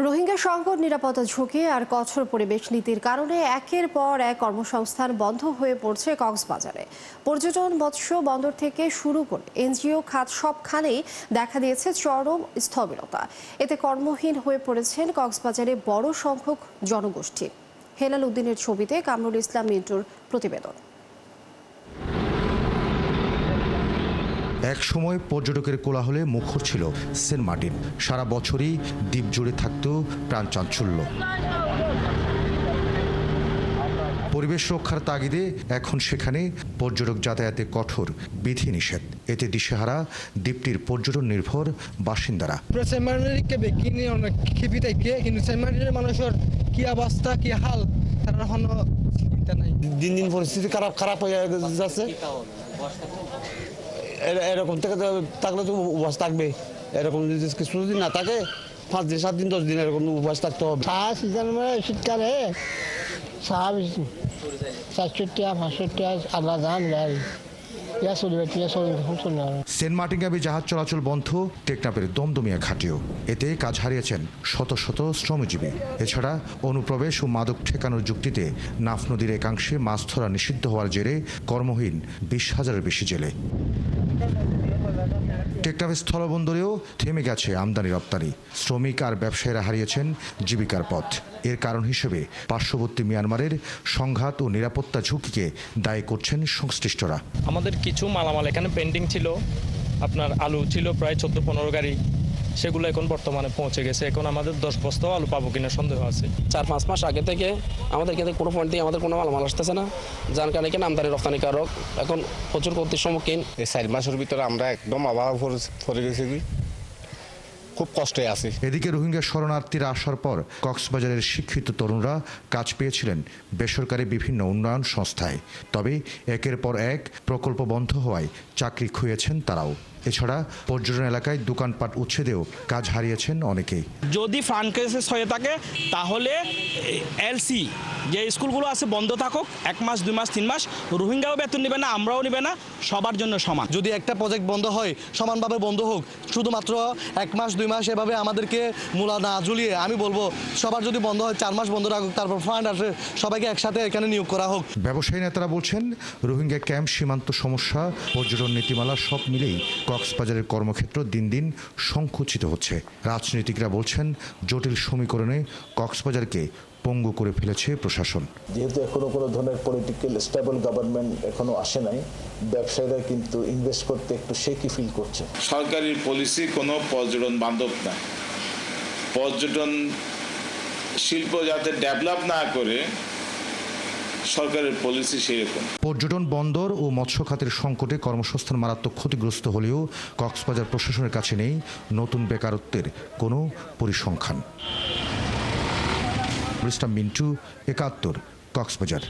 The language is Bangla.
রোহিঙ্গা সংকট, নিরাপত্তা ঝুঁকি আর কঠোর পরিবেশ নীতির কারণে একের পর এক কর্মসংস্থান বন্ধ হয়ে পড়ছে কক্সবাজারে। পর্যটন, মৎস্য, বন্দর থেকে শুরু করে এনজিও খাত সবখানেই দেখা দিয়েছে চরম স্থবিরতা। এতে কর্মহীন হয়ে পড়েছেন কক্সবাজারে বড় সংখ্যক জনগোষ্ঠী। হেলাল উদ্দিনের ছবিতে কামরুল ইসলাম মিন্টুর প্রতিবেদন। এক সময় পর্যটকের কোলাহলে মুখর ছিল সেন্ট মার্টিন। সারা বছরই দ্বীপ জুড়ে থাকত প্রাণ চাঞ্চল্য। পরিবেশ রক্ষার তাগিদে এখন সেখানে পর্যটক যাতায়াতে কঠোর বিধিনিষেধ। এতে দিশেহারা দ্বীপটির পর্যটন নির্ভর বাসিন্দারা। মানুষের কি অবস্থা, কি হাল, তার দিন দিন পরিস্থিতি খারাপ হয়ে যাচ্ছে। এরকম থাকলে তো উপবাস থাকবে। এরকম যদি কিছুদিন না থাকে, 5 দিন, 7 দিন, 10 দিন এরকম উপবাস থাকতে হবে। সিজন শীতকালে 450 আল্লাহ জান সেন্ট মার্টিনগামী জাহাজ চলাচল বন্ধ, টেকনাফের দমদমিয়া ঘাটেও। এতে কাজ হারিয়েছেন শত শত শ্রমজীবী। এছাড়া অনুপ্রবেশ ও মাদক ঠেকানোর যুক্তিতে নাফ নদীর একাংশে মাছ ধরা নিষিদ্ধ হওয়ার জেরে কর্মহীন 20,000-এর বেশি জেলে। টেকনাফ স্থলবন্দরেও থেমে গেছে আমদানি রপ্তানি। শ্রমিক আর ব্যবসায়ীরা হারিয়েছেন জীবিকার পথ। এর কারণ হিসেবে পার্শ্ববর্তী মিয়ানমারের সংঘাত ও নিরাপত্তা ঝুঁকিকে দায়ী করছেন সংশ্লিষ্টরা। আমাদের কিছু মালামাল এখানে পেন্ডিং ছিল, আপনার আলু ছিল প্রায় 14-15 গাড়ি, সেগুলো এখন বর্তমানে পৌঁছে গেছে। এখন আমাদের 10 বস্তাও আলু পাবো কিনা সন্দেহ আছে। 4-5 মাস আগে থেকে আমাদের ক্ষেত্রে কোনো পয়েন্ট দিয়ে আমাদের কোনো মালামাল আসতেছে না, যার কারণে এখানে আমদানি রপ্তানিকারক এখন প্রচুর ক্ষতির সম্মুখীন। এই 4 মাসের ভিতরে আমরা একদম অভাব পড়ে গেছি, খুব কষ্টে আছি। এদিকে রোহিঙ্গা শরণার্থীরা আসার পর কক্সবাজারের শিক্ষিত তরুণরা কাজ পেয়েছিলেন বেসরকারি বিভিন্ন উন্নয়ন সংস্থায়। তবে একের পর এক প্রকল্প বন্ধ হওয়ায় চাকরি খুঁয়েছেন তারাও। এছাড়া পর্যটন এলাকায় দোকানপাট উচ্ছেদেও কাজ হারিয়েছেন অনেকেই। যদি ফান্ড ক্রাইসিস হয়ে থাকে তাহলে এলসি যে স্কুলগুলো আছে বন্ধ থাকুক 1 মাস, 2 মাস, 3 মাস। রোহিঙ্গাও বেতন নেবে না, আমরাও নেবে না, সবার জন্য সমান। যদি একটা প্রজেক্ট বন্ধ হয় সমানভাবে বন্ধ হোক, শুধুমাত্র 1 মাস 2 মাস এভাবে আমাদেরকে মূলা না ঝুলিয়ে আমি বলবো সবার যদি বন্ধ হয় 4 মাস বন্ধ রাখুক, তারপর ফান্ড আসে সবাইকে একসাথে এখানে নিয়োগ করা হোক। ব্যবসায়ী নেতারা বলছেন রোহিঙ্গা ক্যাম্প, সীমান্ত সমস্যা, পর্যটন নীতিমালা সব মিলেই কক্সবাজারের কর্মক্ষেত্র দিন দিন সংকুচিত হচ্ছে। রাজনীতিকরা বলছেন জটিল সমীকরণে কক্সবাজারকে পঙ্গু করে ফেলেছে প্রশাসন। যেহেতু এখনো কোনো ধরনের পলিটিক্যাল স্টেবল গভর্নমেন্ট এখনো আসে নাই, ব্যবসায়ীরা কিন্তু ইনভেস্ট করতে একটু শেকি ফিল করছে। সরকারি পলিসি কোনো পর্যটন বান্ধব না। পর্যটন শিল্প যাতে ডেভেলপ না করে সরকারের পলিসি সেরকম। পর্যটন, বন্দর ও মৎস্য খাতের সংকটে কর্মসংস্থান মারাত্মক ক্ষতিগ্রস্ত হলেও কক্সবাজার প্রশাসনের কাছে নেই নতুন বেকারত্বের কোনো পরিসংখ্যান। মিন্টু, 71, কক্সবাজার।